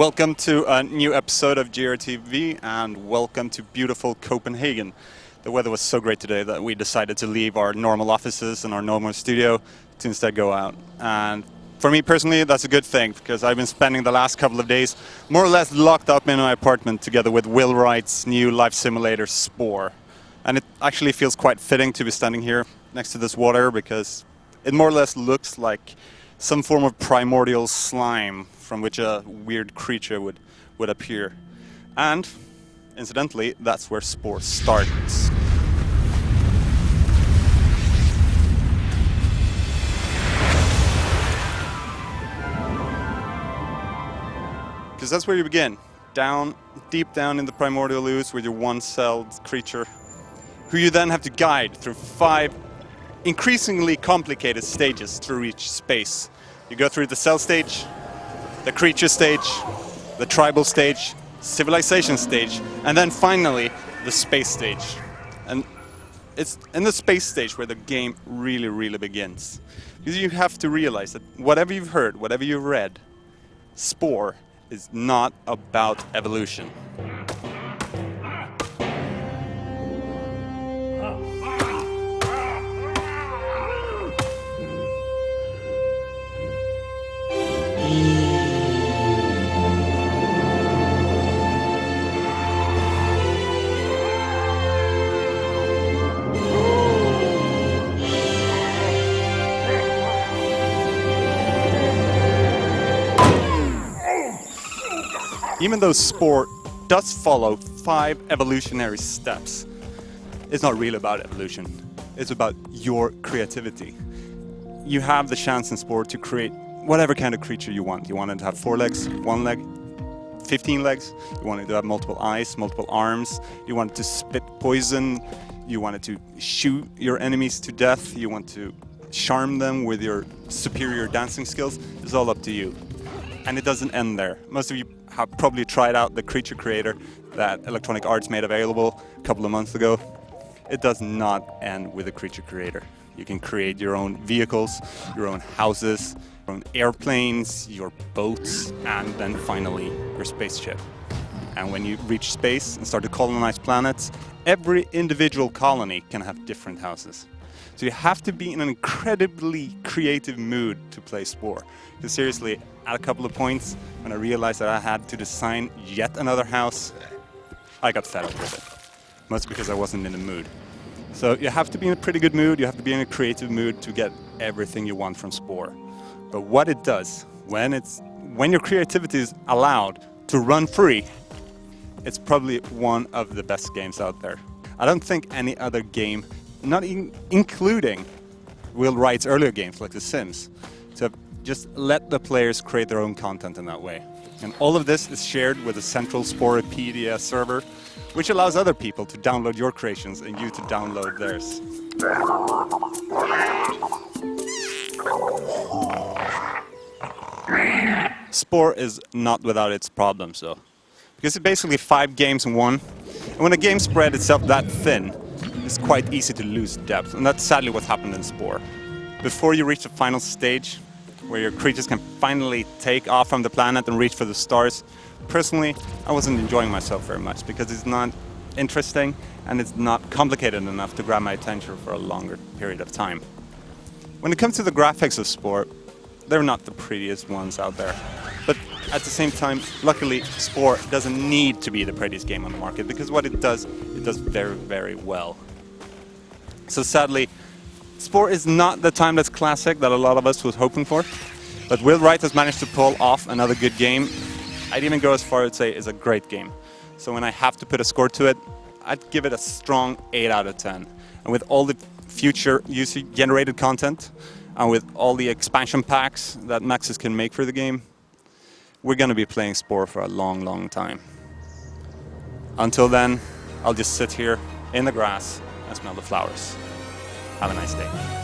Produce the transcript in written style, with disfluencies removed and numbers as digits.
Welcome to a new episode of GRTV and welcome to beautiful Copenhagen. The weather was so great today that we decided to leave our normal offices and our normal studio to instead go out. And for me personally, that's a good thing because I've been spending the last couple of days more or less locked up in my apartment together with Will Wright's new life simulator Spore. And it actually feels quite fitting to be standing here next to this water because it more or less looks like some form of primordial slime from which a weird creature would appear. And, incidentally, that's where Spore starts. Because that's where you begin. Deep down in the primordial ooze with your one-celled creature, who you then have to guide through 5 increasingly complicated stages to reach space. You go through the cell stage, the creature stage, the tribal stage, civilization stage, and then finally the space stage. And it's in the space stage where the game really begins. Because you have to realize that whatever you've heard, whatever you've read, Spore is not about evolution. Even though Spore does follow 5 evolutionary steps, it's not really about evolution. It's about your creativity. You have the chance in Spore to create whatever kind of creature you want. You want it to have 4 legs, 1 leg, 15 legs. You want it to have multiple eyes, multiple arms. You want it to spit poison. You want it to shoot your enemies to death. You want to charm them with your superior dancing skills. It's all up to you. And it doesn't end there. Most of you have probably tried out the creature creator that Electronic Arts made available a couple of months ago. It does not end with a creature creator. You can create your own vehicles, your own houses, your own airplanes, your boats, and then finally your spaceship. And when you reach space and start to colonize planets, every individual colony can have different houses. So you have to be in an incredibly creative mood to play Spore. Because seriously, at a couple of points, when I realized that I had to design yet another house, I got fed up with it. Mostly because I wasn't in the mood. So you have to be in a pretty good mood, you have to be in a creative mood to get everything you want from Spore. But what it does, when your creativity is allowed to run free, it's probably one of the best games out there. I don't think any other game, not including Will Wright's earlier games like The Sims, to just let the players create their own content in that way. And all of this is shared with a central Sporepedia server, which allows other people to download your creations and you to download theirs. Spore is not without its problems though, because it's basically 5 games in one, and when a game spread itself that thin, it's quite easy to lose depth, and that's sadly what happened in Spore. Before you reach the final stage, where your creatures can finally take off from the planet and reach for the stars, personally, I wasn't enjoying myself very much because it's not interesting and it's not complicated enough to grab my attention for a longer period of time. When it comes to the graphics of Spore, they're not the prettiest ones out there. But at the same time, luckily, Spore doesn't need to be the prettiest game on the market because what it does very well. So sadly, Spore is not the timeless classic that a lot of us was hoping for, but Will Wright has managed to pull off another good game. I'd even go as far as to say it's a great game. So when I have to put a score to it, I'd give it a strong 8 out of 10. And with all the future user-generated content, and with all the expansion packs that Maxis can make for the game, we're going to be playing Spore for a long time. Until then, I'll just sit here in the grass and smell the flowers. Have a nice day.